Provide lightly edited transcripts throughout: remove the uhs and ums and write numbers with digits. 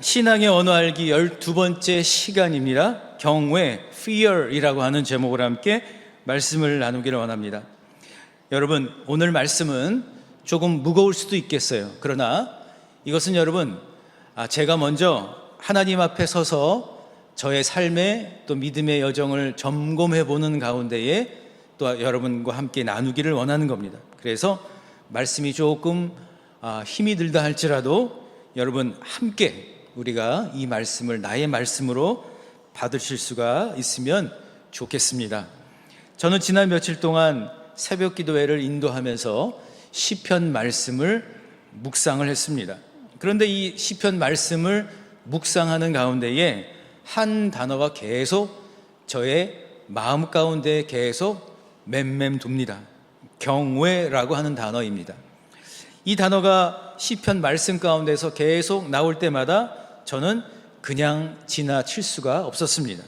신앙의 언어 알기 12번째 시간입니다. 경외, fear이라고 하는 제목으로 함께 말씀을 나누기를 원합니다. 여러분, 오늘 말씀은 조금 무거울 수도 있겠어요. 그러나 이것은 여러분, 제가 먼저 하나님 앞에 서서 저의 삶의 또 믿음의 여정을 점검해 보는 가운데에 또 여러분과 함께 나누기를 원하는 겁니다. 그래서 말씀이 조금 힘이 들다 할지라도 여러분 함께 우리가 이 말씀을 나의 말씀으로 받으실 수가 있으면 좋겠습니다. 저는 지난 며칠 동안 새벽 기도회를 인도하면서 시편 말씀을 묵상을 했습니다. 그런데 이 시편 말씀을 묵상하는 가운데에 한 단어가 계속 저의 마음 가운데 계속 맴맴돕니다. 경외라고 하는 단어입니다. 이 단어가 시편 말씀 가운데서 계속 나올 때마다 저는 그냥 지나칠 수가 없었습니다.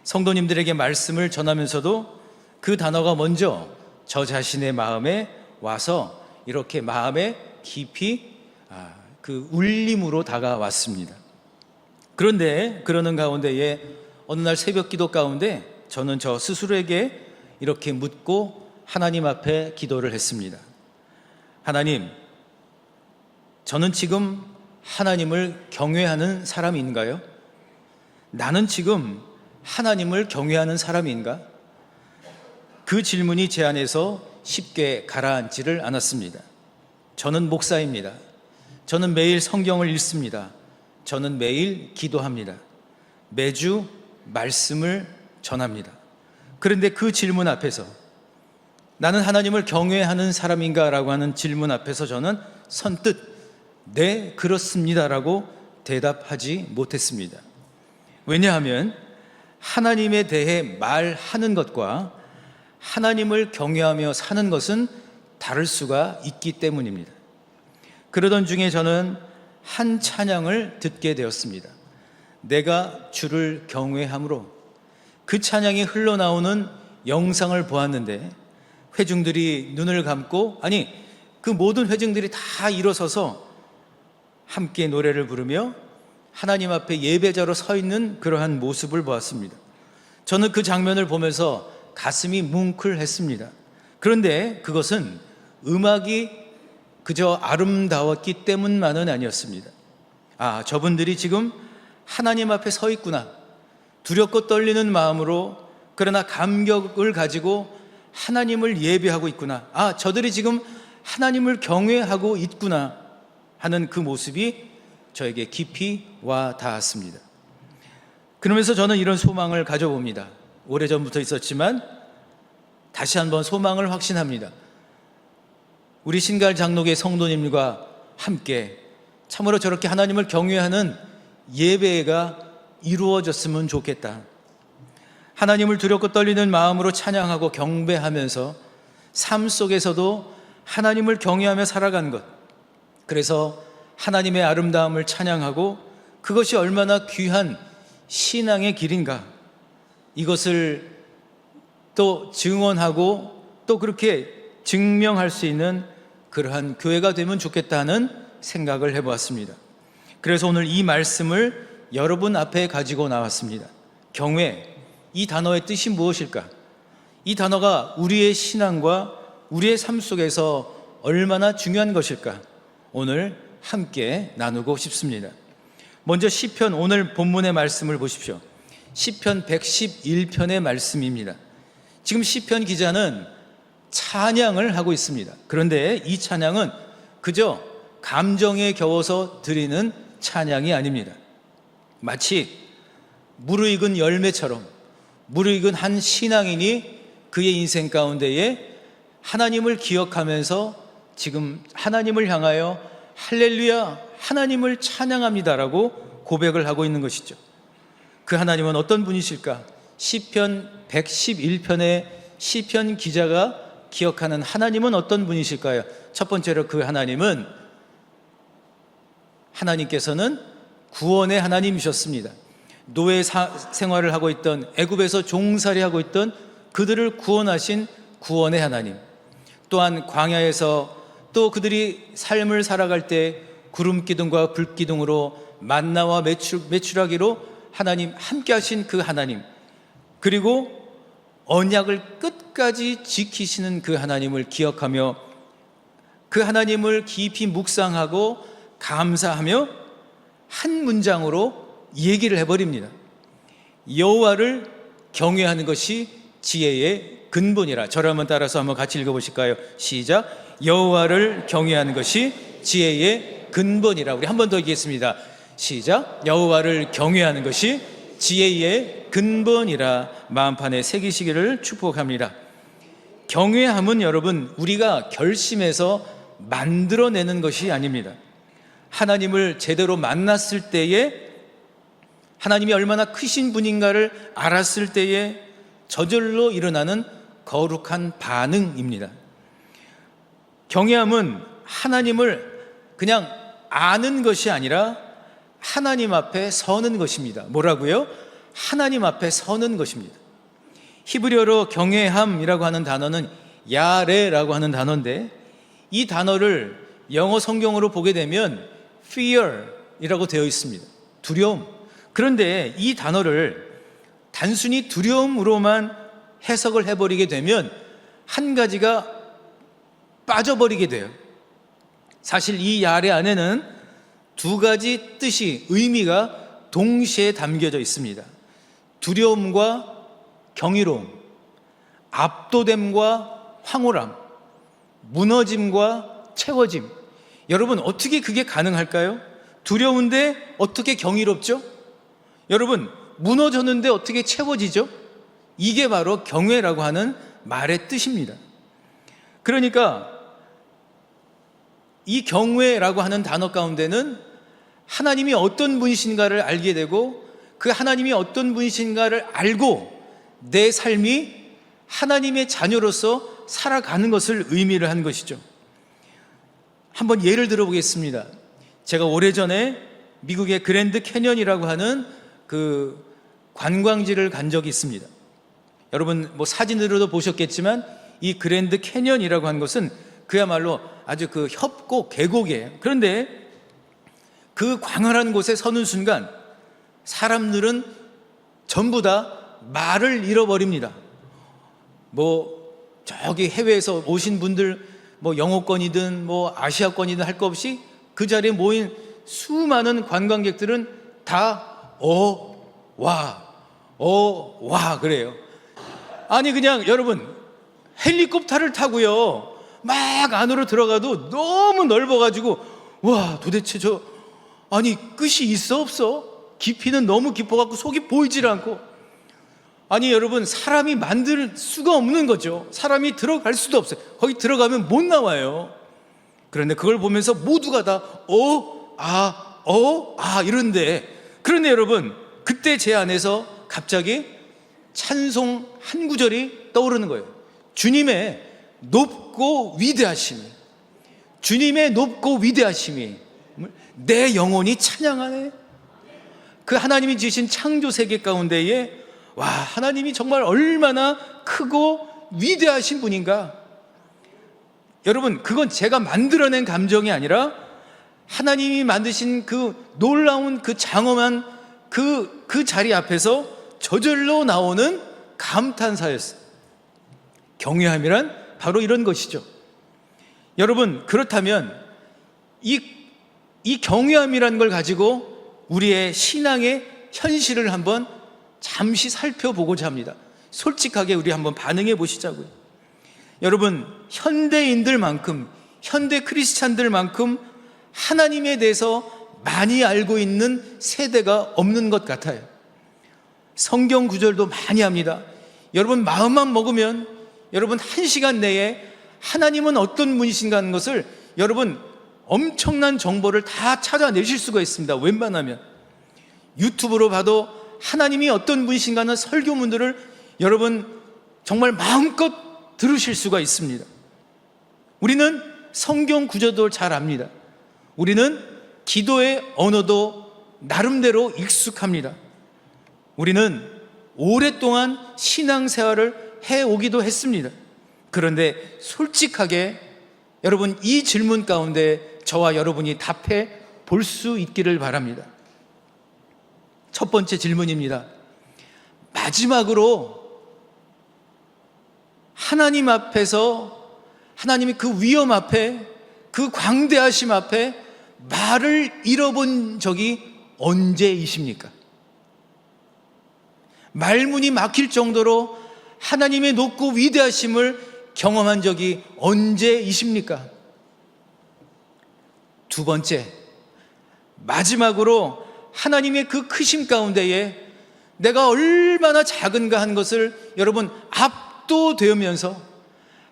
성도님들에게 말씀을 전하면서도 그 단어가 먼저 저 자신의 마음에 와서 이렇게 마음에 깊이 그 울림으로 다가왔습니다. 그런데 그러는 가운데에 어느 날 새벽 기도 가운데 저는 저 스스로에게 이렇게 묻고 하나님 앞에 기도를 했습니다. 하나님, 저는 지금 하나님을 경외하는 사람인가요? 나는 지금 하나님을 경외하는 사람인가? 그 질문이 제 안에서 쉽게 가라앉지를 않았습니다. 저는 목사입니다. 저는 매일 성경을 읽습니다. 저는 매일 기도합니다. 매주 말씀을 전합니다. 그런데 그 질문 앞에서 나는 하나님을 경외하는 사람인가? 라고 하는 질문 앞에서 저는 선뜻 네, 그렇습니다라고 대답하지 못했습니다. 왜냐하면 하나님에 대해 말하는 것과 하나님을 경외하며 사는 것은 다를 수가 있기 때문입니다. 그러던 중에 저는 한 찬양을 듣게 되었습니다. 내가 주를 경외함으로, 그 찬양이 흘러나오는 영상을 보았는데 회중들이 눈을 감고, 그 모든 회중들이 다 일어서서 함께 노래를 부르며 하나님 앞에 예배자로 서 있는 그러한 모습을 보았습니다. 저는 그 장면을 보면서 가슴이 뭉클했습니다. 그런데 그것은 음악이 그저 아름다웠기 때문만은 아니었습니다. 저분들이 지금 하나님 앞에 서 있구나, 두렵고 떨리는 마음으로, 그러나 감격을 가지고 하나님을 예배하고 있구나, 저들이 지금 하나님을 경외하고 있구나 하는 그 모습이 저에게 깊이 와 닿았습니다. 그러면서 저는 이런 소망을 가져봅니다. 오래전부터 있었지만 다시 한번 소망을 확신합니다. 우리 신갈 장로교 성도님과 함께 참으로 저렇게 하나님을 경외하는 예배가 이루어졌으면 좋겠다. 하나님을 두렵고 떨리는 마음으로 찬양하고 경배하면서 삶 속에서도 하나님을 경외하며 살아가는 것, 그래서 하나님의 아름다움을 찬양하고 그것이 얼마나 귀한 신앙의 길인가, 이것을 또 증언하고 또 그렇게 증명할 수 있는 그러한 교회가 되면 좋겠다는 생각을 해보았습니다. 그래서 오늘 이 말씀을 여러분 앞에 가지고 나왔습니다. 경외, 이 단어의 뜻이 무엇일까? 이 단어가 우리의 신앙과 우리의 삶 속에서 얼마나 중요한 것일까? 오늘 함께 나누고 싶습니다. 먼저 시편, 오늘 본문의 말씀을 보십시오. 시편 111편의 말씀입니다. 지금 시편 기자는 찬양을 하고 있습니다. 그런데 이 찬양은 그저 감정에 겨워서 드리는 찬양이 아닙니다. 마치 무르익은 열매처럼 무르익은 한 신앙인이 그의 인생 가운데에 하나님을 기억하면서 지금 하나님을 향하여 할렐루야, 하나님을 찬양합니다라고 고백을 하고 있는 것이죠. 그 하나님은 어떤 분이실까? 시편 111편의 시편 기자가 기억하는 하나님은 어떤 분이실까요? 첫 번째로 그 하나님께서는 구원의 하나님이셨습니다. 노예 생활을 하고 있던, 애굽에서 종살이하고 있던 그들을 구원하신 구원의 하나님, 또한 광야에서 또 그들이 삶을 살아갈 때 구름 기둥과 불 기둥으로 만나와 메추라기로 하나님 함께 하신 그 하나님, 그리고 언약을 끝까지 지키시는 그 하나님을 기억하며 그 하나님을 깊이 묵상하고 감사하며 한 문장으로 얘기를 해버립니다. 여호와를 경외하는 것이 지혜의 근본이라. 저를 한번 따라서 한번 같이 읽어보실까요? 시작. 여호와를 경외하는 것이 지혜의 근본이라. 우리 한 번 더 읽겠습니다. 시작. 여호와를 경외하는 것이 지혜의 근본이라. 마음판에 새기시기를 축복합니다. 경외함은 여러분, 우리가 결심해서 만들어내는 것이 아닙니다. 하나님을 제대로 만났을 때에, 하나님이 얼마나 크신 분인가를 알았을 때에 저절로 일어나는 거룩한 반응입니다. 경외함은 하나님을 그냥 아는 것이 아니라 하나님 앞에 서는 것입니다. 뭐라고요? 하나님 앞에 서는 것입니다. 히브리어로 경외함이라고 하는 단어는 야레라고 하는 단어인데, 이 단어를 영어 성경으로 보게 되면 fear이라고 되어 있습니다. 두려움. 그런데 이 단어를 단순히 두려움으로만 해석을 해버리게 되면 한 가지가 빠져버리게 돼요. 사실 이 야레 안에는 두 가지 뜻이, 의미가 동시에 담겨져 있습니다. 두려움과 경이로움, 압도됨과 황홀함, 무너짐과 채워짐. 여러분, 어떻게 그게 가능할까요? 두려운데 어떻게 경이롭죠? 여러분, 무너졌는데 어떻게 채워지죠? 이게 바로 경외라고 하는 말의 뜻입니다. 그러니까 이 경외라고 하는 단어 가운데는 하나님이 어떤 분이신가를 알게 되고, 그 하나님이 어떤 분이신가를 알고 내 삶이 하나님의 자녀로서 살아가는 것을 의미를 한 것이죠. 한번 예를 들어보겠습니다. 제가 오래전에 미국의 그랜드 캐년이라고 하는 그 관광지를 간 적이 있습니다. 여러분 뭐 사진으로도 보셨겠지만 이 그랜드 캐년이라고 하는 것은 그야말로 아주 그 협곡, 계곡이에요. 그런데 그 광활한 곳에 서는 순간 사람들은 전부 다 말을 잃어버립니다. 뭐 저기 해외에서 오신 분들, 뭐 영어권이든 뭐 아시아권이든 할 것 없이 그 자리에 모인 수많은 관광객들은 다 와 그래요. 아니 그냥 여러분 헬리콥터를 타고요 막 안으로 들어가도 너무 넓어가지고 와 도대체 저 아니 끝이 있어 없어? 깊이는 너무 깊어갖고 속이 보이질 않고, 아니 여러분 사람이 만들 수가 없는 거죠. 사람이 들어갈 수도 없어요. 거기 들어가면 못 나와요. 그런데 그걸 보면서 모두가 다 이런데, 그런데 여러분 그때 제 안에서 갑자기 찬송 한 구절이 떠오르는 거예요. 주님의 높고 위대하심이, 주님의 높고 위대하심이 내 영혼이 찬양하네. 그 하나님이 지으신 창조 세계 가운데에 와, 하나님이 정말 얼마나 크고 위대하신 분인가. 여러분 그건 제가 만들어낸 감정이 아니라 하나님이 만드신 그 놀라운 그 장엄한 그 자리 앞에서 저절로 나오는 감탄사였어요. 경외함이란 바로 이런 것이죠. 여러분 그렇다면 이 경외함이라는 걸 가지고 우리의 신앙의 현실을 한번 잠시 살펴보고자 합니다. 솔직하게 우리 한번 반응해 보시자고요. 여러분 현대인들만큼, 현대 크리스찬들만큼 하나님에 대해서 많이 알고 있는 세대가 없는 것 같아요. 성경 구절도 많이 합니다. 여러분 마음만 먹으면 여러분 1시간 내에 하나님은 어떤 분이신가 하는 것을 여러분 엄청난 정보를 다 찾아내실 수가 있습니다. 웬만하면 유튜브로 봐도 하나님이 어떤 분이신가 하는 설교문들을 여러분 정말 마음껏 들으실 수가 있습니다. 우리는 성경 구절도 잘 압니다. 우리는 기도의 언어도 나름대로 익숙합니다. 우리는 오랫동안 신앙생활을 해오기도 했습니다. 그런데 솔직하게 여러분 이 질문 가운데 저와 여러분이 답해 볼 수 있기를 바랍니다. 첫 번째 질문입니다. 마지막으로 하나님 앞에서, 하나님의 그 위엄 앞에, 그 광대하심 앞에 말을 잃어본 적이 언제이십니까? 말문이 막힐 정도로 하나님의 높고 위대하심을 경험한 적이 언제이십니까? 두 번째, 마지막으로 하나님의 그 크심 가운데에 내가 얼마나 작은가 한 것을 여러분 압도되면서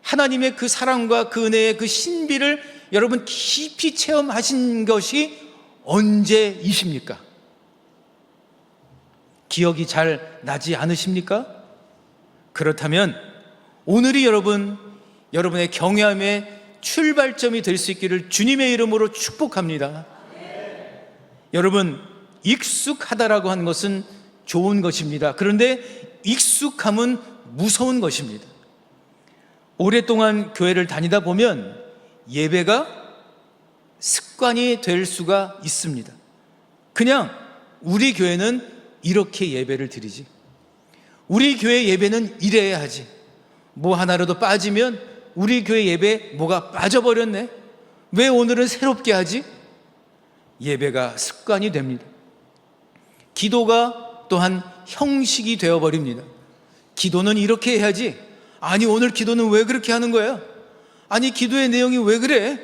하나님의 그 사랑과 그 은혜의 그 신비를 여러분 깊이 체험하신 것이 언제이십니까? 기억이 잘 나지 않으십니까? 그렇다면 오늘이 여러분의 경외함의 출발점이 될 수 있기를 주님의 이름으로 축복합니다. 여러분, 익숙하다라고 하는 것은 좋은 것입니다. 그런데 익숙함은 무서운 것입니다. 오랫동안 교회를 다니다 보면 예배가 습관이 될 수가 있습니다. 그냥 우리 교회는 이렇게 예배를 드리지, 우리 교회 예배는 이래야 하지, 뭐 하나라도 빠지면 우리 교회 예배 뭐가 빠져버렸네, 왜 오늘은 새롭게 하지? 예배가 습관이 됩니다. 기도가 또한 형식이 되어버립니다. 기도는 이렇게 해야지, 아니 오늘 기도는 왜 그렇게 하는 거야? 아니 기도의 내용이 왜 그래?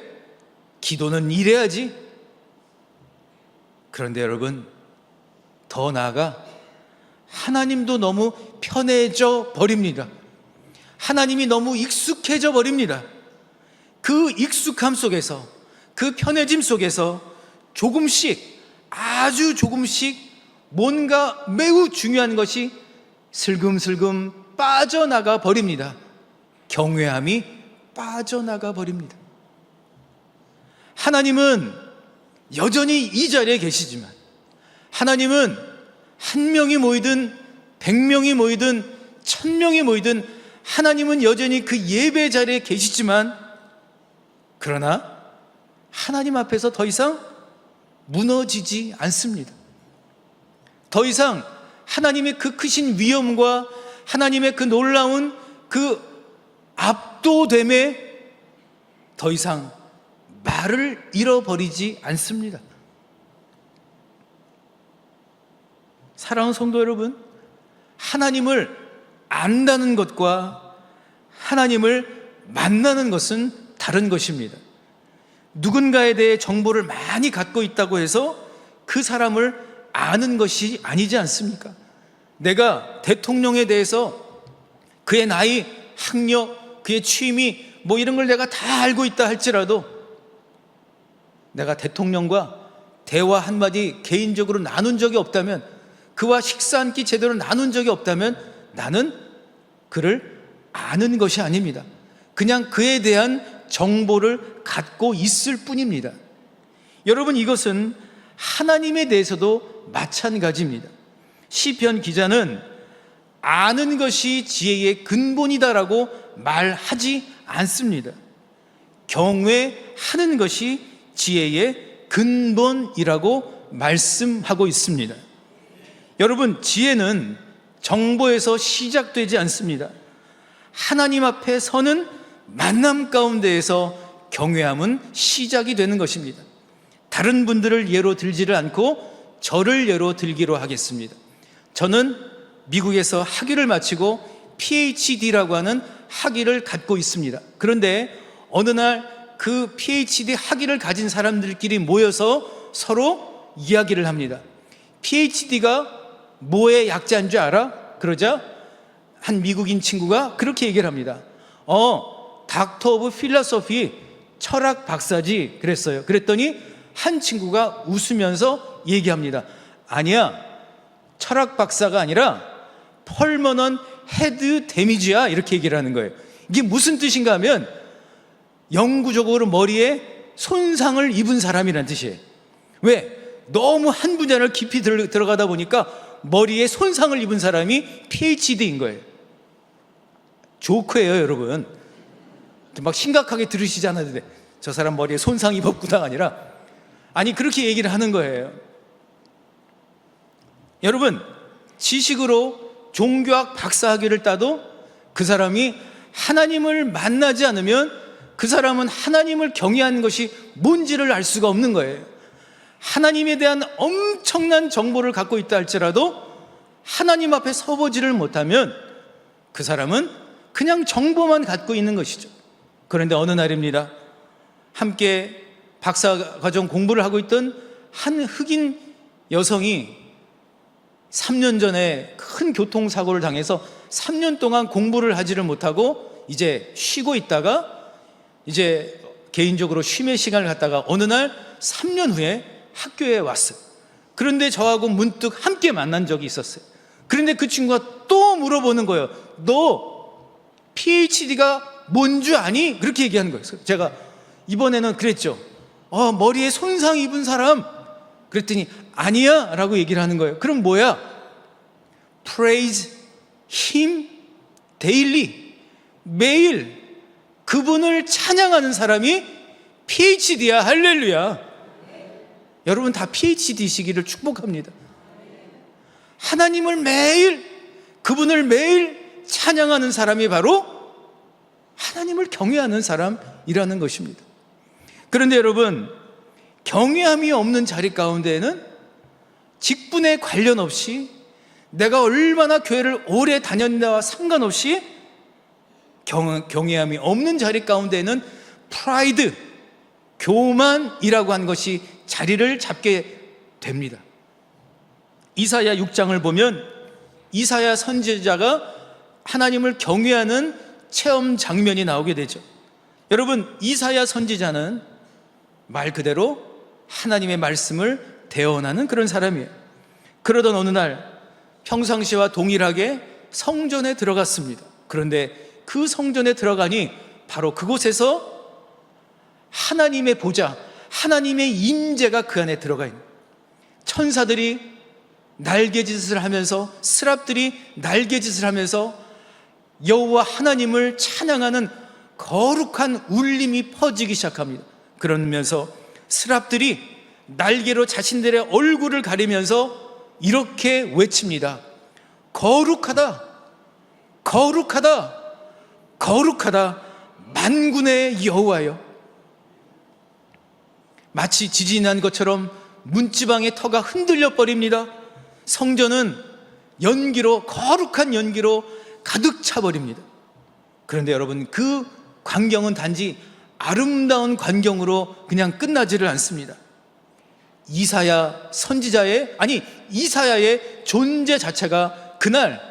기도는 이래야지. 그런데 여러분, 더 나아가 하나님도 너무 편해져 버립니다. 하나님이 너무 익숙해져 버립니다. 그 익숙함 속에서, 그 편해짐 속에서 조금씩, 아주 조금씩 뭔가 매우 중요한 것이 슬금슬금 빠져나가 버립니다. 경외함이 빠져나가 버립니다. 하나님은 여전히 이 자리에 계시지만, 하나님은 한 명이 모이든 100명이 모이든 1000명이 모이든 하나님은 여전히 그 예배 자리에 계시지만, 그러나 하나님 앞에서 더 이상 무너지지 않습니다. 더 이상 하나님의 그 크신 위엄과 하나님의 그 놀라운 그 압도됨에 더 이상 말을 잃어버리지 않습니다. 사랑하는 성도 여러분, 하나님을 안다는 것과 하나님을 만나는 것은 다른 것입니다. 누군가에 대해 정보를 많이 갖고 있다고 해서 그 사람을 아는 것이 아니지 않습니까? 내가 대통령에 대해서 그의 나이, 학력, 그의 취미 뭐 이런 걸 내가 다 알고 있다 할지라도 내가 대통령과 대화 한마디 개인적으로 나눈 적이 없다면, 그와 식사 한 끼 제대로 나눈 적이 없다면 나는 그를 아는 것이 아닙니다. 그냥 그에 대한 정보를 갖고 있을 뿐입니다. 여러분, 이것은 하나님에 대해서도 마찬가지입니다. 시편 기자는 아는 것이 지혜의 근본이다라고 말하지 않습니다. 경외하는 것이 지혜의 근본이라고 말씀하고 있습니다. 여러분, 지혜는 정보에서 시작되지 않습니다. 하나님 앞에 서는 만남 가운데에서 경외함은 시작이 되는 것입니다. 다른 분들을 예로 들지를 않고 저를 예로 들기로 하겠습니다. 저는 미국에서 학위를 마치고 PhD라고 하는 학위를 갖고 있습니다. 그런데 어느 날 그 PhD 학위를 가진 사람들끼리 모여서 서로 이야기를 합니다. PhD가 뭐의 약자인 줄 알아? 그러자 한 미국인 친구가 그렇게 얘기를 합니다. 닥터 오브 필로소피, 철학 박사지 그랬어요. 그랬더니 한 친구가 웃으면서 얘기합니다. 아니야, 철학 박사가 아니라 펄머넌 헤드 데미지야, 이렇게 얘기를 하는 거예요. 이게 무슨 뜻인가 하면 영구적으로 머리에 손상을 입은 사람이라는 뜻이에요. 왜? 너무 한 분야를 깊이 들어가다 보니까 머리에 손상을 입은 사람이 PhD인 거예요. 조크예요, 여러분. 막 심각하게 들으시지 않아도 돼. 저 사람 머리에 손상 입었구나 아니라, 아니 그렇게 얘기를 하는 거예요. 여러분, 지식으로 종교학 박사학위를 따도 그 사람이 하나님을 만나지 않으면 그 사람은 하나님을 경외하는 것이 뭔지를 알 수가 없는 거예요. 하나님에 대한 엄청난 정보를 갖고 있다 할지라도 하나님 앞에 서보지를 못하면 그 사람은 그냥 정보만 갖고 있는 것이죠. 그런데 어느 날입니다. 함께 박사과정 공부를 하고 있던 한 흑인 여성이 3년 전에 큰 교통사고를 당해서 3년 동안 공부를 하지를 못하고 이제 쉬고 있다가 이제 개인적으로 쉼의 시간을 갖다가 어느 날 3년 후에 학교에 왔어요. 그런데 저하고 문득 함께 만난 적이 있었어요. 그런데 그 친구가 또 물어보는 거예요. 너 PhD가 뭔 줄 아니? 그렇게 얘기하는 거예요. 제가 이번에는 그랬죠. 머리에 손상 입은 사람. 그랬더니 아니야 라고 얘기를 하는 거예요. 그럼 뭐야? Praise Him daily. 매일 그분을 찬양하는 사람이 PhD야. 할렐루야. 여러분 다 PhD시기를 축복합니다. 하나님을 매일, 그분을 매일 찬양하는 사람이 바로 하나님을 경외하는 사람이라는 것입니다. 그런데 여러분, 경외함이 없는 자리 가운데에는 직분에 관련 없이 내가 얼마나 교회를 오래 다녔나와 상관없이 경외함이 없는 자리 가운데에는 프라이드, 교만이라고 하는 것이 자리를 잡게 됩니다. 이사야 6장을 보면 이사야 선지자가 하나님을 경외하는 체험 장면이 나오게 되죠. 여러분, 이사야 선지자는 말 그대로 하나님의 말씀을 대언하는 그런 사람이에요. 그러던 어느 날 평상시와 동일하게 성전에 들어갔습니다. 그런데 그 성전에 들어가니 바로 그곳에서 하나님의 보좌, 하나님의 임재가 그 안에 들어가 있는, 천사들이 날개짓을 하면서, 스랍들이 날개짓을 하면서 여호와 하나님을 찬양하는 거룩한 울림이 퍼지기 시작합니다. 그러면서 스랍들이 날개로 자신들의 얼굴을 가리면서 이렇게 외칩니다. 거룩하다, 거룩하다, 거룩하다, 만군의 여호와여. 마치 지진이 난 것처럼 문지방의 터가 흔들려 버립니다. 성전은 연기로, 거룩한 연기로 가득 차버립니다. 그런데 여러분, 그 광경은 단지 아름다운 광경으로 그냥 끝나지를 않습니다. 이사야 선지자의, 이사야의 존재 자체가 그날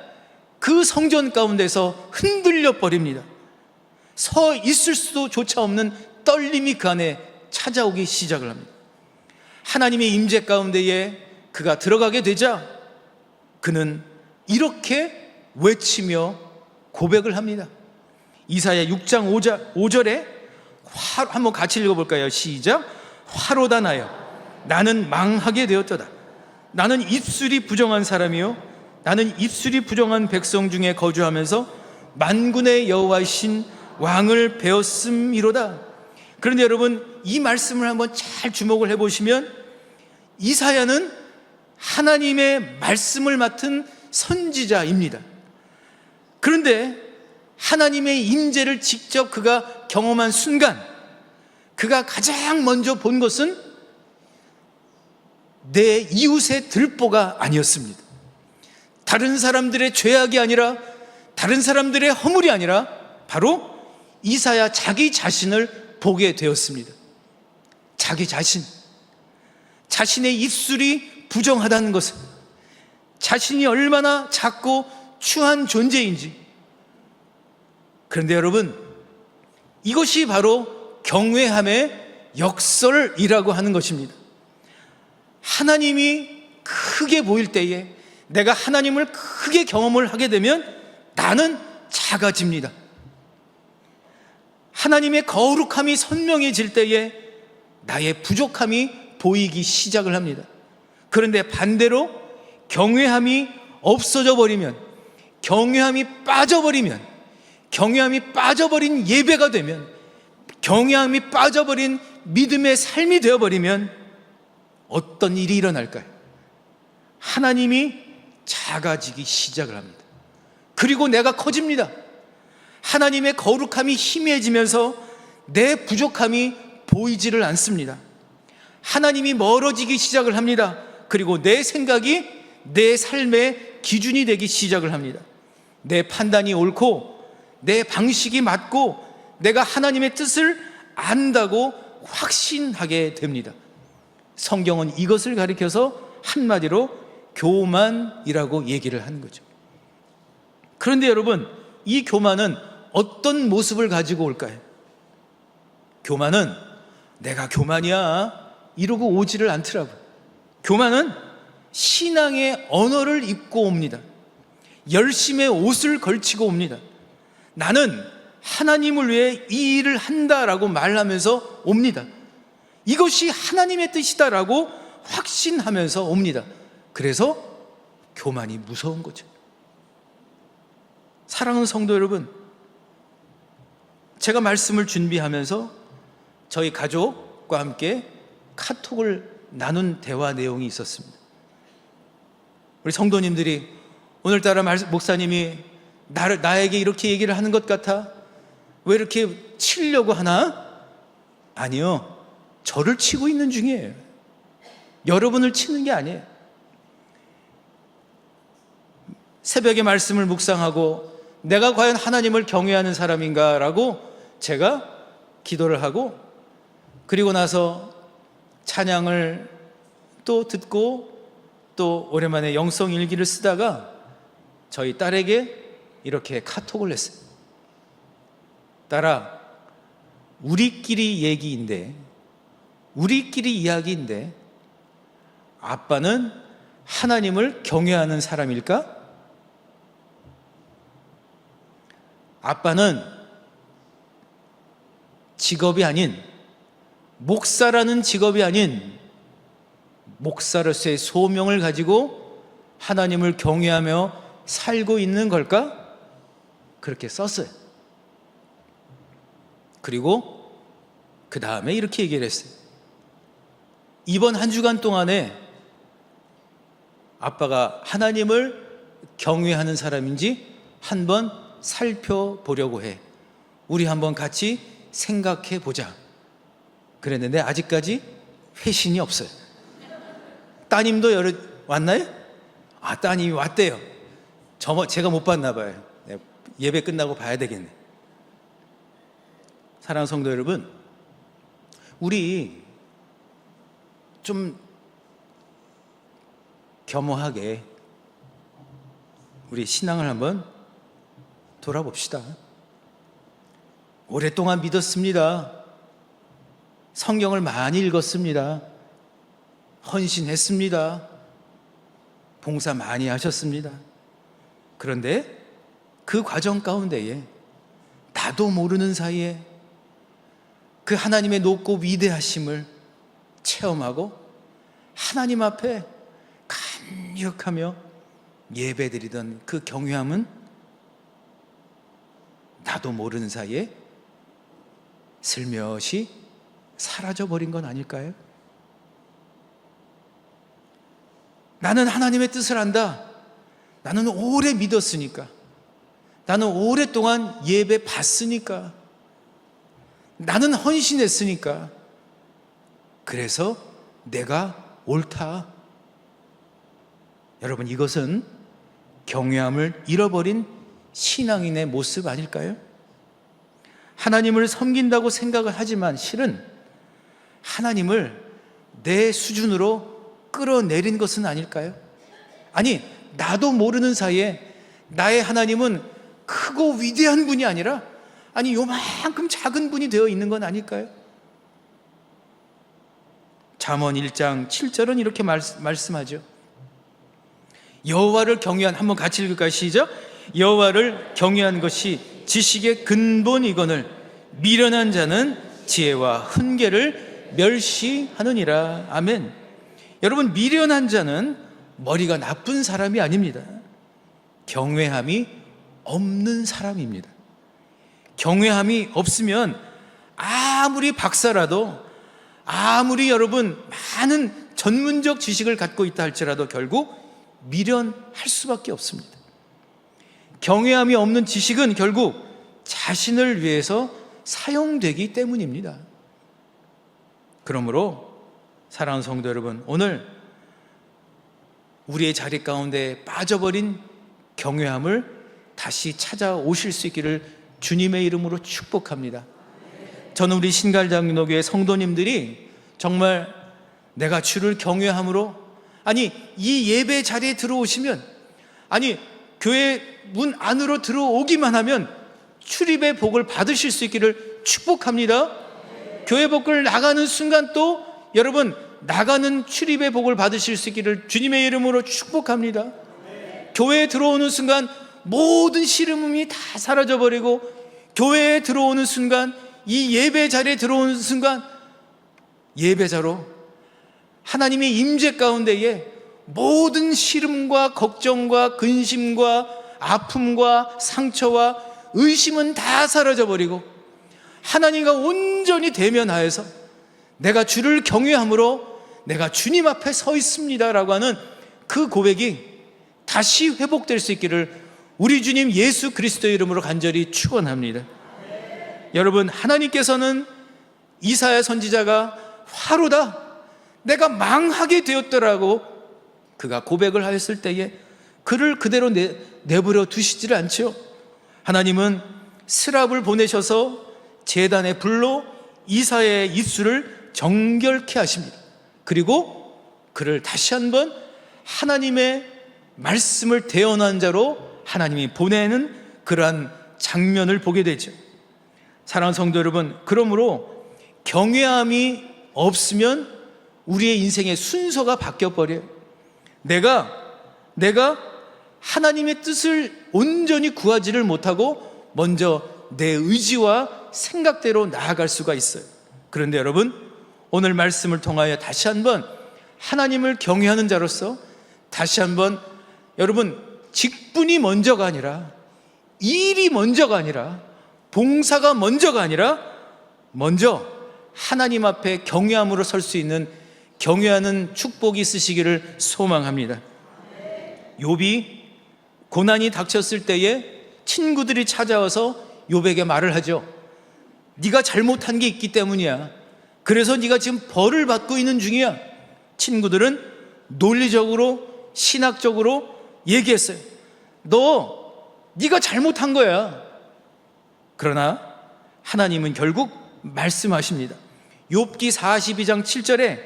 그 성전 가운데서 흔들려 버립니다. 서 있을 수도 조차 없는 떨림이 그 안에 찾아오기 시작을 합니다. 하나님의 임재 가운데에 그가 들어가게 되자 그는 이렇게 외치며 고백을 합니다. 이사야 6장 5절에 한번 같이 읽어볼까요? 시작. 화로다 나여 나는 망하게 되었도다. 나는 입술이 부정한 사람이요 나는 입술이 부정한 백성 중에 거주하면서 만군의 여호와이신 왕을 배웠음이로다. 그런데 여러분, 이 말씀을 한번 잘 주목을 해보시면 이사야는 하나님의 말씀을 맡은 선지자입니다. 그런데 하나님의 임재를 직접 그가 경험한 순간 그가 가장 먼저 본 것은 내 이웃의 들보가 아니었습니다. 다른 사람들의 죄악이 아니라, 다른 사람들의 허물이 아니라 바로 이사야 자기 자신을 보게 되었습니다. 자기 자신, 자신의 입술이 부정하다는 것은 자신이 얼마나 작고 추한 존재인지. 그런데 여러분, 이것이 바로 경외함의 역설이라고 하는 것입니다. 하나님이 크게 보일 때에, 내가 하나님을 크게 경험을 하게 되면 나는 작아집니다. 하나님의 거룩함이 선명해질 때에 나의 부족함이 보이기 시작을 합니다. 그런데 반대로 경외함이 없어져 버리면, 경외함이 빠져버리면, 경외함이 빠져버린 예배가 되면, 경외함이 빠져버린 믿음의 삶이 되어버리면 어떤 일이 일어날까요? 하나님이 작아지기 시작을 합니다. 그리고 내가 커집니다. 하나님의 거룩함이 희미해지면서 내 부족함이 보이지를 않습니다. 하나님이 멀어지기 시작을 합니다. 그리고 내 생각이 내 삶의 기준이 되기 시작을 합니다. 내 판단이 옳고 내 방식이 맞고 내가 하나님의 뜻을 안다고 확신하게 됩니다. 성경은 이것을 가리켜서 한마디로 교만이라고 얘기를 하는 거죠. 그런데 여러분, 이 교만은 어떤 모습을 가지고 올까요? 교만은 내가 교만이야 이러고 오지를 않더라고요. 교만은 신앙의 언어를 입고 옵니다. 열심의 옷을 걸치고 옵니다. 나는 하나님을 위해 이 일을 한다라고 말하면서 옵니다. 이것이 하나님의 뜻이다라고 확신하면서 옵니다. 그래서 교만이 무서운 거죠. 사랑하는 성도 여러분, 제가 말씀을 준비하면서 저희 가족과 함께 카톡을 나눈 대화 내용이 있었습니다. 우리 성도님들이 오늘따라 목사님이 나에게 이렇게 얘기를 하는 것 같아? 왜 이렇게 치려고 하나? 아니요, 저를 치고 있는 중이에요. 여러분을 치는 게 아니에요. 새벽에 말씀을 묵상하고 내가 과연 하나님을 경외하는 사람인가 라고 제가 기도를 하고, 그리고 나서 찬양을 또 듣고 또 오랜만에 영성일기를 쓰다가 저희 딸에게 이렇게 카톡을 했어요. 딸아, 우리끼리 얘기인데, 우리끼리 이야기인데 아빠는 하나님을 경외하는 사람일까? 아빠는 직업이 아닌, 목사라는 직업이 아닌 목사로서의 소명을 가지고 하나님을 경외하며 살고 있는 걸까? 그렇게 썼어요. 그리고 그 다음에 이렇게 얘기를 했어요. 이번 한 주간 동안에 아빠가 하나님을 경외하는 사람인지 한번 살펴보려고 해. 우리 한번 같이 생각해 보자. 그랬는데 아직까지 회신이 없어요. 따님도 왔나요? 아, 따님이 왔대요. 제가 못 봤나 봐요. 예배 끝나고 봐야 되겠네. 사랑하는 성도 여러분, 우리 좀 겸허하게 우리 신앙을 한번 돌아봅시다. 오랫동안 믿었습니다. 성경을 많이 읽었습니다. 헌신했습니다. 봉사 많이 하셨습니다. 그런데 그 과정 가운데에 나도 모르는 사이에 그 하나님의 높고 위대하심을 체험하고 하나님 앞에 감격하며 예배드리던 그 경외함은 나도 모르는 사이에 슬며시 사라져버린 건 아닐까요? 나는 하나님의 뜻을 안다. 나는 오래 믿었으니까. 나는 오랫동안 예배 봤으니까. 나는 헌신했으니까. 그래서 내가 옳다. 여러분, 이것은 경외함을 잃어버린 신앙인의 모습 아닐까요? 하나님을 섬긴다고 생각을 하지만 실은 하나님을 내 수준으로 끌어내린 것은 아닐까요? 아니, 나도 모르는 사이에 나의 하나님은 크고 위대한 분이 아니라 요만큼 작은 분이 되어 있는 건 아닐까요? 잠언 1장 7절은 이렇게 말씀하죠. 여호와를 경외한, 한번 같이 읽을까요? 시작. 여호와를 경외한 것이 지식의 근본이거늘 미련한 자는 지혜와 훈계를 멸시하느니라. 아멘. 여러분, 미련한 자는 머리가 나쁜 사람이 아닙니다. 경외함이 없는 사람입니다. 경외함이 없으면 아무리 박사라도, 아무리 여러분 많은 전문적 지식을 갖고 있다 할지라도 결국 미련할 수밖에 없습니다. 경외함이 없는 지식은 결국 자신을 위해서 사용되기 때문입니다. 그러므로 사랑하는 성도 여러분, 오늘 우리의 자리 가운데 빠져버린 경외함을 다시 찾아오실 수 있기를 주님의 이름으로 축복합니다. 저는 우리 신갈장로교회 성도님들이 정말 내가 주를 경외함으로, 아니 이 예배 자리에 들어오시면, 아니 교회 문 안으로 들어오기만 하면 출입의 복을 받으실 수 있기를 축복합니다. 교회 복을 나가는 순간 또 여러분 나가는 출입의 복을 받으실 수 있기를 주님의 이름으로 축복합니다. 교회에 들어오는 순간 모든 시름음이 다 사라져버리고, 교회에 들어오는 순간, 이 예배 자리에 들어오는 순간 예배자로 하나님의 임재 가운데에 모든 시름과 걱정과 근심과 아픔과 상처와 의심은 다 사라져버리고 하나님과 온전히 대면하여서 내가 주를 경외함으로 내가 주님 앞에 서 있습니다라고 하는 그 고백이 다시 회복될 수 있기를 우리 주님 예수 그리스도의 이름으로 간절히 축원합니다. 여러분, 하나님께서는 이사야 선지자가 화로다, 내가 망하게 되었더라고 그가 고백을 하였을 때에 그를 그대로 내버려 두시지를 않죠. 하나님은 스랍을 보내셔서 제단의 불로 이사야의 입술을 정결케 하십니다. 그리고 그를 다시 한번 하나님의 말씀을 대언한 자로 하나님이 보내는 그러한 장면을 보게 되죠. 사랑하는 성도 여러분, 그러므로 경외함이 없으면 우리의 인생의 순서가 바뀌어버려요. 내가 하나님의 뜻을 온전히 구하지를 못하고 먼저 내 의지와 생각대로 나아갈 수가 있어요. 그런데 여러분, 오늘 말씀을 통하여 다시 한번 하나님을 경외하는 자로서 다시 한번 여러분, 직분이 먼저가 아니라, 일이 먼저가 아니라, 봉사가 먼저가 아니라 먼저 하나님 앞에 경외함으로 설 수 있는 경외하는 축복이 있으시기를 소망합니다. 욥이 고난이 닥쳤을 때에 친구들이 찾아와서 욥에게 말을 하죠. 네가 잘못한 게 있기 때문이야. 그래서 네가 지금 벌을 받고 있는 중이야. 친구들은 논리적으로 신학적으로 얘기했어요. 네가 잘못한 거야. 그러나 하나님은 결국 말씀하십니다. 욥기 42장 7절에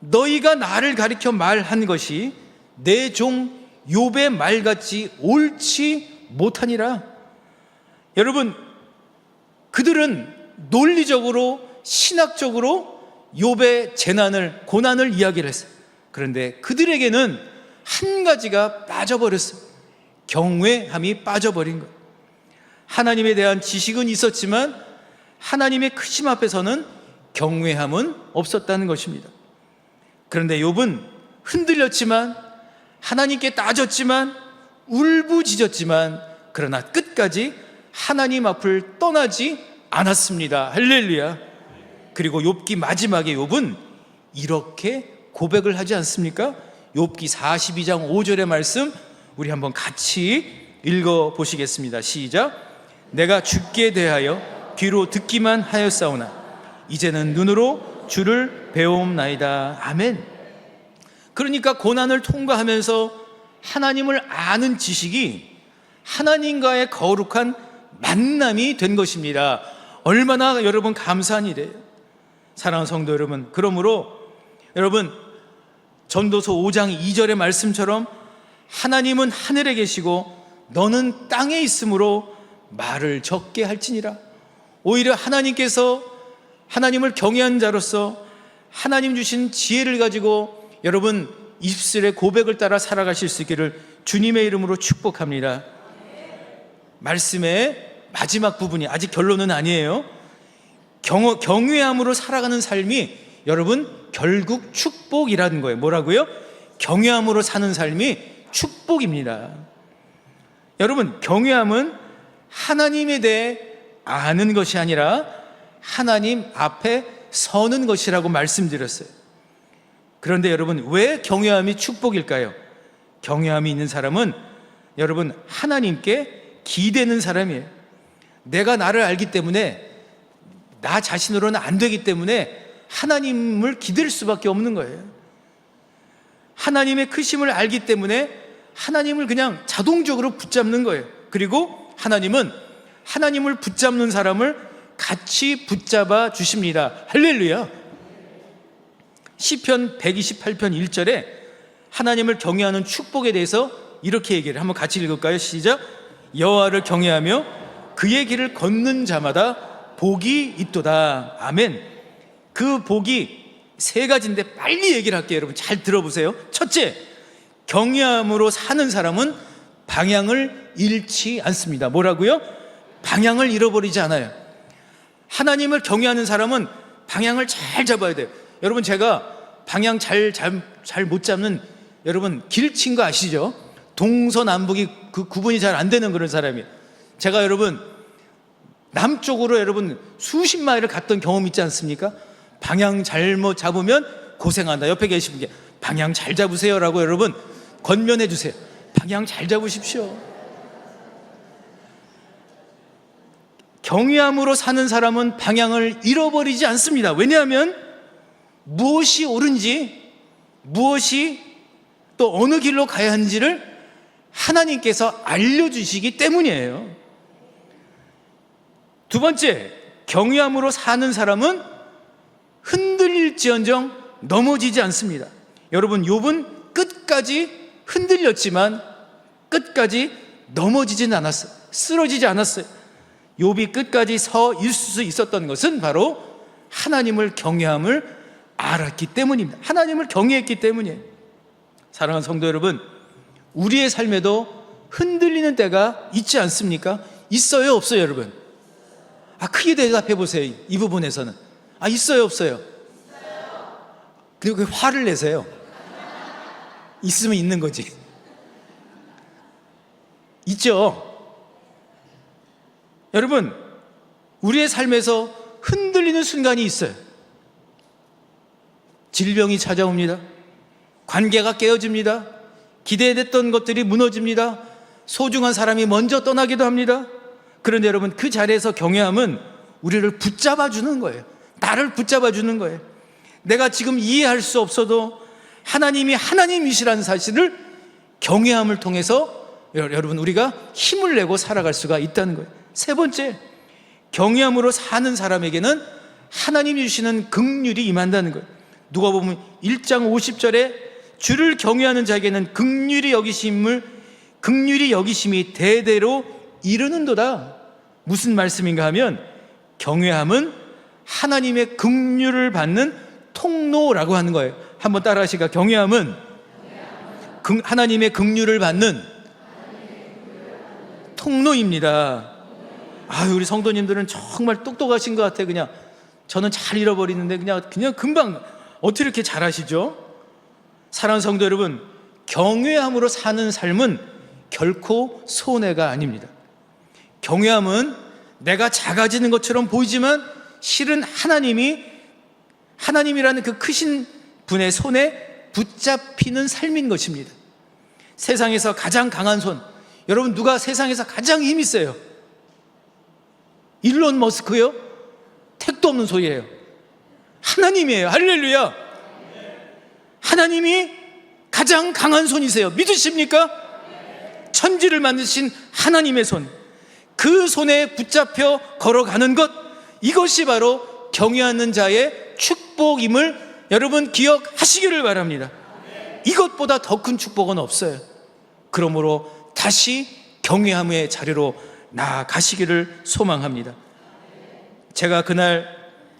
너희가 나를 가리켜 말한 것이 내 종 욥의 말같이 옳지 못하니라. 여러분, 그들은 논리적으로 신학적으로 욥의 재난을, 고난을 이야기를 했어요. 그런데 그들에게는 한 가지가 빠져버렸어요. 경외함이 빠져버린 거예요. 하나님에 대한 지식은 있었지만 하나님의 크심 앞에서는 경외함은 없었다는 것입니다. 그런데 욥은 흔들렸지만, 하나님께 따졌지만, 울부짖었지만, 그러나 끝까지 하나님 앞을 떠나지 않았습니다. 할렐루야. 그리고 욥기 마지막에 욥은 이렇게 고백을 하지 않습니까? 욥기 42장 5절의 말씀 우리 한번 같이 읽어 보시겠습니다. 시작. 내가 주께 대하여 귀로 듣기만 하였사오나 이제는 눈으로 주를 배움나이다. 아멘. 그러니까 고난을 통과하면서 하나님을 아는 지식이 하나님과의 거룩한 만남이 된 것입니다. 얼마나 여러분 감사한 일이에요. 사랑하는 성도 여러분, 그러므로 여러분 전도서 5장 2절의 말씀처럼 하나님은 하늘에 계시고 너는 땅에 있으므로 말을 적게 할지니라. 오히려 하나님께서 하나님을 경외한 자로서 하나님 주신 지혜를 가지고 여러분 입술의 고백을 따라 살아가실 수 있기를 주님의 이름으로 축복합니다. 말씀의 마지막 부분이 아직 결론은 아니에요. 경외함으로 살아가는 삶이 여러분 결국 축복이라는 거예요. 뭐라고요? 경외함으로 사는 삶이 축복입니다. 여러분, 경외함은 하나님에 대해 아는 것이 아니라 하나님 앞에 서는 것이라고 말씀드렸어요. 그런데 여러분, 왜 경외함이 축복일까요? 경외함이 있는 사람은 여러분 하나님께 기대는 사람이에요. 내가 나를 알기 때문에, 나 자신으로는 안 되기 때문에 하나님을 기댈 수밖에 없는 거예요. 하나님의 크심을 알기 때문에 하나님을 그냥 자동적으로 붙잡는 거예요. 그리고 하나님은 하나님을 붙잡는 사람을 같이 붙잡아 주십니다. 할렐루야. 시편 128편 1절에 하나님을 경외하는 축복에 대해서 이렇게 얘기를 한번 같이 읽을까요? 시작. 여호와를 경외하며 그의 길을 걷는 자마다 복이 있도다. 아멘. 그 복이 세 가지인데 빨리 얘기를 할게요. 여러분 잘 들어보세요. 첫째, 경외함으로 사는 사람은 방향을 잃지 않습니다. 뭐라고요? 방향을 잃어버리지 않아요. 하나님을 경외하는 사람은 방향을 잘 잡아야 돼요. 여러분 제가 방향 잘 못 잡는, 여러분 길친 거 아시죠? 동서남북이 그 구분이 잘 안 되는 그런 사람이에요. 제가 여러분 남쪽으로 여러분 수십 마일을 갔던 경험 있지 않습니까? 방향 잘못 잡으면 고생한다. 옆에 계신 분께 방향 잘 잡으세요라고 여러분 권면해 주세요. 방향 잘 잡으십시오. 경외함으로 사는 사람은 방향을 잃어버리지 않습니다. 왜냐하면 무엇이 옳은지, 무엇이 또 어느 길로 가야 하는지를 하나님께서 알려주시기 때문이에요. 두 번째, 경외함으로 사는 사람은 흔들릴지언정 넘어지지 않습니다. 여러분 욥은 끝까지 흔들렸지만 끝까지 넘어지진 않았어요. 쓰러지지 않았어요. 욥이 끝까지 서 있을 수 있었던 것은 바로 하나님을 경외함을 알았기 때문입니다. 하나님을 경외했기 때문이에요. 사랑하는 성도 여러분, 우리의 삶에도 흔들리는 때가 있지 않습니까? 있어요, 없어요, 여러분? 크게 대답해 보세요. 이 부분에서는 있어요, 없어요? 그리고 그 화를 내세요. 있으면 있는 거지. 있죠. 여러분, 우리의 삶에서 흔들리는 순간이 있어요. 질병이 찾아옵니다. 관계가 깨어집니다. 기대됐던 것들이 무너집니다. 소중한 사람이 먼저 떠나기도 합니다. 그런데 여러분, 그 자리에서 경외함은 우리를 붙잡아 주는 거예요. 나를 붙잡아 주는 거예요. 내가 지금 이해할 수 없어도 하나님이 하나님이시라는 사실을 경외함을 통해서 여러분 우리가 힘을 내고 살아갈 수가 있다는 거예요. 세 번째, 경외함으로 사는 사람에게는 하나님이 주시는 긍휼이 임한다는 거예요. 누가복음 1장 50절에 주를 경외하는 자에게는 긍휼히 여기심이 대대로 이르는도다. 무슨 말씀인가 하면 경외함은 하나님의 긍휼을 받는 통로라고 하는 거예요. 한번 따라 하시까? 경외함은 하나님의 긍휼을 받는 통로입니다. 우리 성도님들은 정말 똑똑하신 것 같아요. 그냥 저는 잘 잃어버리는데 그냥 금방 어떻게 이렇게 잘하시죠? 사랑하는 성도 여러분, 경외함으로 사는 삶은 결코 손해가 아닙니다. 경외함은 내가 작아지는 것처럼 보이지만 실은 하나님이라는 그 크신 분의 손에 붙잡히는 삶인 것입니다. 세상에서 가장 강한 손, 여러분 누가 세상에서 가장 힘이 세요? 일론 머스크요? 택도 없는 소리예요. 하나님이에요. 할렐루야. 하나님이 가장 강한 손이세요. 믿으십니까? 천지를 만드신 하나님의 손, 그 손에 붙잡혀 걸어가는 것, 이것이 바로 경외하는 자의 축복임을 여러분 기억하시기를 바랍니다. 이것보다 더 큰 축복은 없어요. 그러므로 다시 경외함의 자리로 나아가시기를 소망합니다. 제가 그날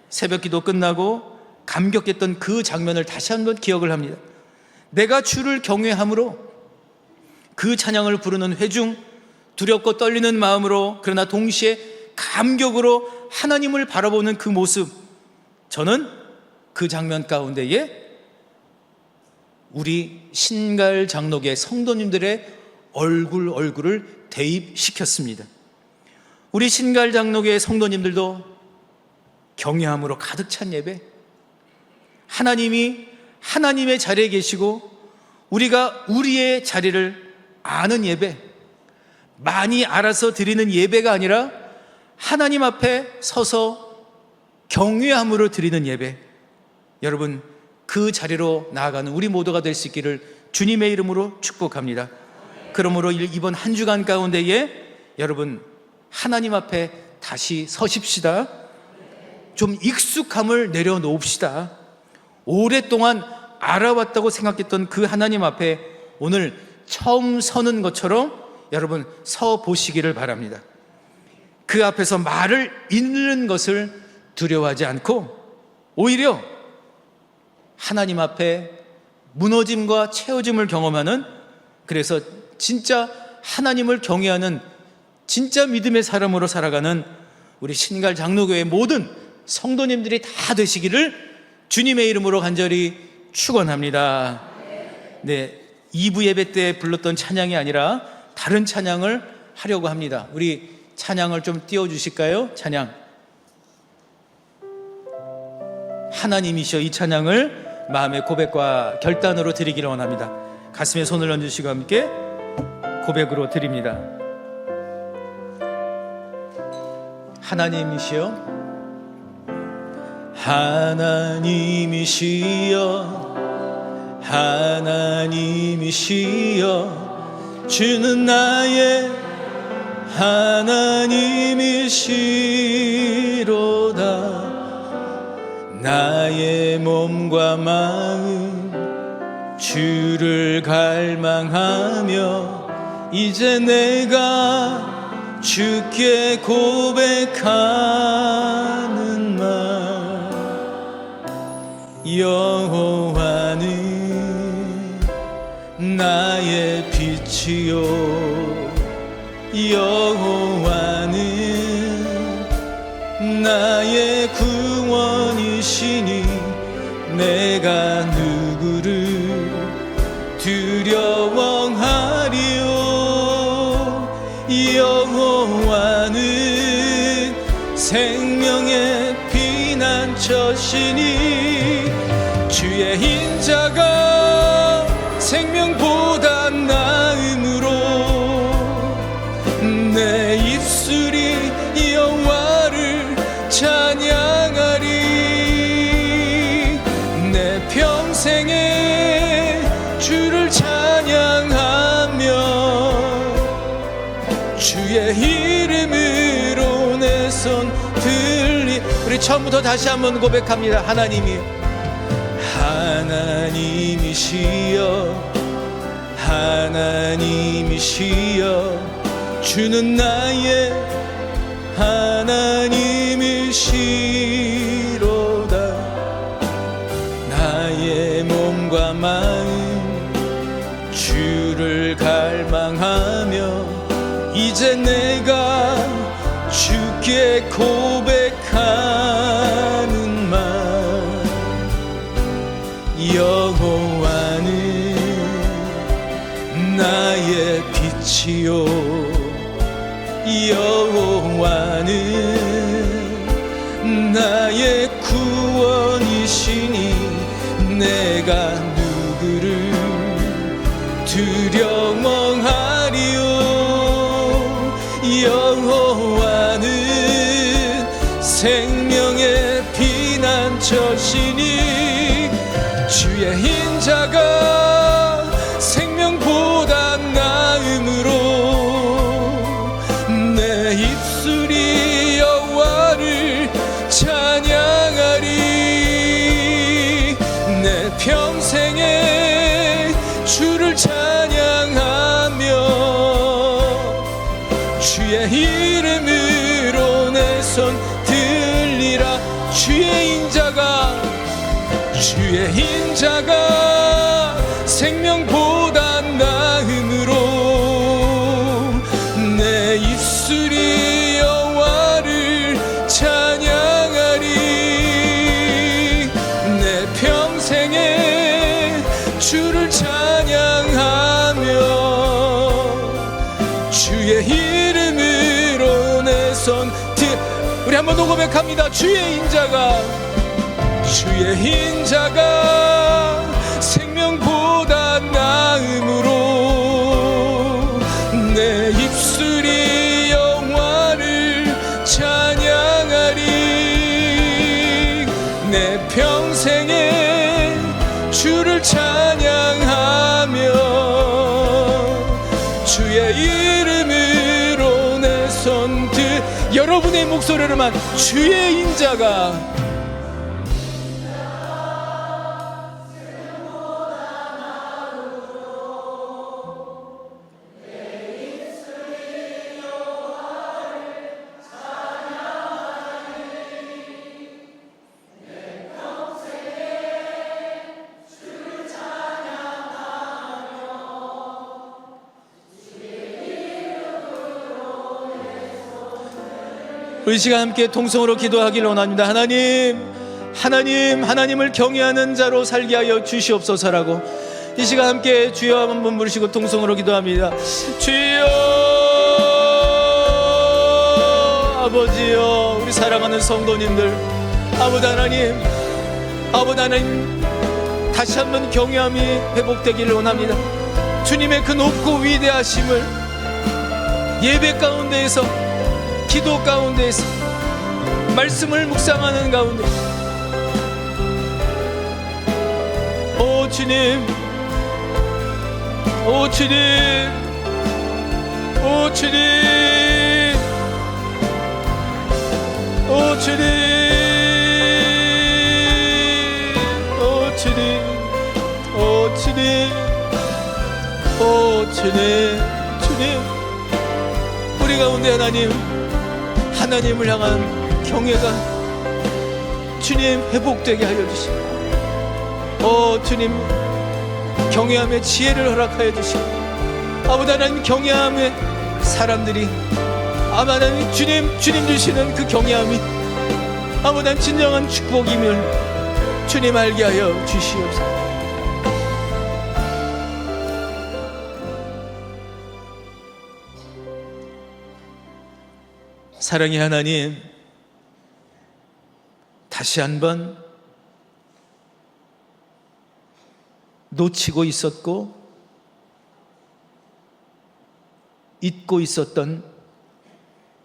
새벽 기도 끝나고 감격했던 그 장면을 다시 한번 기억을 합니다. 내가 주를 경외함으로 그 찬양을 부르는 회중, 두렵고 떨리는 마음으로 그러나 동시에 감격으로 하나님을 바라보는 그 모습, 저는 그 장면 가운데에 우리 신갈 장로계 성도님들의 얼굴을 대입시켰습니다. 우리 신갈 장로계 성도님들도 경외함으로 가득 찬 예배, 하나님이 하나님의 자리에 계시고 우리가 우리의 자리를 아는 예배, 많이 알아서 드리는 예배가 아니라 하나님 앞에 서서 경외함으로 드리는 예배, 여러분 그 자리로 나아가는 우리 모두가 될 수 있기를 주님의 이름으로 축복합니다. 그러므로 이번 한 주간 가운데에 여러분 하나님 앞에 다시 서십시다. 좀 익숙함을 내려놓읍시다. 오랫동안 알아왔다고 생각했던 그 하나님 앞에 오늘 처음 서는 것처럼 여러분 서 보시기를 바랍니다. 그 앞에서 말을 잃는 것을 두려워하지 않고 오히려 하나님 앞에 무너짐과 채워짐을 경험하는, 그래서 진짜 하나님을 경외하는 진짜 믿음의 사람으로 살아가는 우리 신갈 장로교회 모든 성도님들이 다 되시기를 주님의 이름으로 간절히 축원합니다. 네, 2부 예배 때 불렀던 찬양이 아니라 다른 찬양을 하려고 합니다. 우리 찬양을 좀 띄워주실까요? 찬양 하나님이시여, 이 찬양을 마음의 고백과 결단으로 드리기를 원합니다. 가슴에 손을 얹으시고 함께 고백으로 드립니다. 하나님이시여, 하나님이시여, 하나님이시여, 주는 나의 하나님이시로다. 나의 몸과 마음 주를 갈망하며 이제 내가 주께 고백하는 말, 여호와는 나의 빛이요, 여호와는 나의 구원이시니 내가 누구를 두려워하리요. 여호와는 생명의 피난처시니 주의 인자가 생명보다 나음으로 내 입술이 여호와를 찬양하리. 내 평생에 주를 찬양하며 주의 이름으로 내 손 들리. 우리 처음부터 다시 한번 고백합니다. 하나님이시여, 하나님이시여, 주는 나의 하나님이시로다. 나의 몸과 마음 주를 갈망하며 이제 내가 주께 고백하는 말, 여호와는 나의 빛이요, 여호와는 나의 구원이시니 내가 누구를 두려워하리요. 여호와는 생명의 피난처시니 주의 인자가 생명보다 나음으로 내 입술이 여호와를 찬양하리. 내 평생에 주를 찬양하며 주의 이름으로 내 손 들리라. 주의 인자가 생명보다 나음으로 내 입술이 여호와를 찬양하리. 내 평생에 주를 찬양하며 주의 이름으로 내 손 우리 한 번 더 고백합니다. 주의 인자가 생명보다 나 여러분의 목소리로만 주의 인자가 우리 시간 함께 통성으로 기도하기를 원합니다. 하나님을 경외하는 자로 살게 하여 주시옵소서라고 이 시간 함께 주여 한번 부르시고 통성으로 기도합니다. 주여, 아버지여, 우리 사랑하는 성도님들, 아버지 하나님 다시 한번 경외함이 회복되기를 원합니다. 주님의 그 높고 위대하심을 예배 가운데에서, 기도 가운데에서, 말씀을 묵상하는 가운데, 오 주님, 오 주님, 오 주님, 오 주님, 오 주님, 오 주님, 오 주님, 주님, 우리 가운데 하나님을 향한 경외가 주님 회복되게 하여 주시고, 주님 경외함의 지혜를 허락하여 주시고, 아버지 하나님 경외함의 사람들이, 아버지 하나님 주님 주시는 그 경외함이 아버지 하나님 진정한 축복임을 주님 알게 하여 주시옵소서. 사랑의 하나님, 다시 한번 놓치고 있었고 잊고 있었던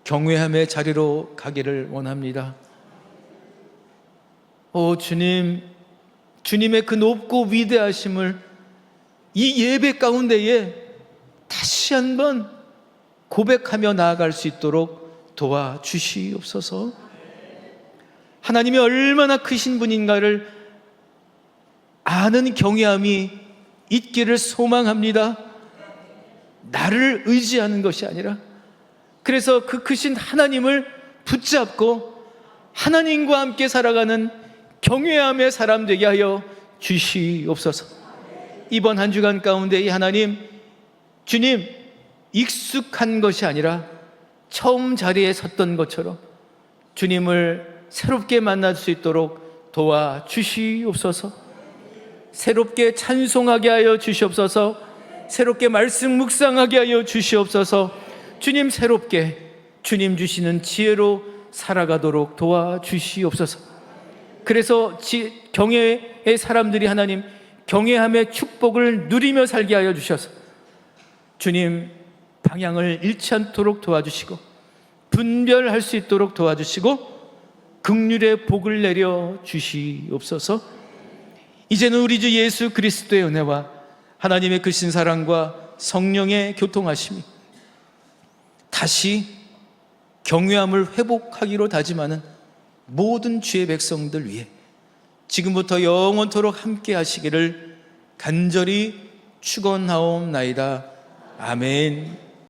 경외함의 자리로 가기를 원합니다. 오 주님, 주님의 그 높고 위대하심을 이 예배 가운데에 다시 한번 고백하며 나아갈 수 있도록 도와주시옵소서. 하나님이 얼마나 크신 분인가를 아는 경외함이 있기를 소망합니다. 나를 의지하는 것이 아니라, 그래서 그 크신 하나님을 붙잡고 하나님과 함께 살아가는 경외함의 사람 되게 하여 주시옵소서. 이번 한 주간 가운데 이 주님, 익숙한 것이 아니라 처음 자리에 섰던 것처럼 주님을 새롭게 만날 수 있도록 도와주시옵소서. 새롭게 찬송하게 하여 주시옵소서. 새롭게 말씀 묵상하게 하여 주시옵소서. 주님, 새롭게 주님 주시는 지혜로 살아가도록 도와주시옵소서. 그래서 경외의 사람들이 경외함의 축복을 누리며 살게 하여 주셔서 주님 방향을 잃지 않도록 도와주시고, 분별할 수 있도록 도와주시고, 긍휼의 복을 내려 주시옵소서. 이제는 우리 주 예수 그리스도의 은혜와 하나님의 크신 사랑과 성령의 교통하심이 다시 경외함을 회복하기로 다짐하는 모든 주의 백성들 위해 지금부터 영원토록 함께 하시기를 간절히 축원하옵나이다. 아멘.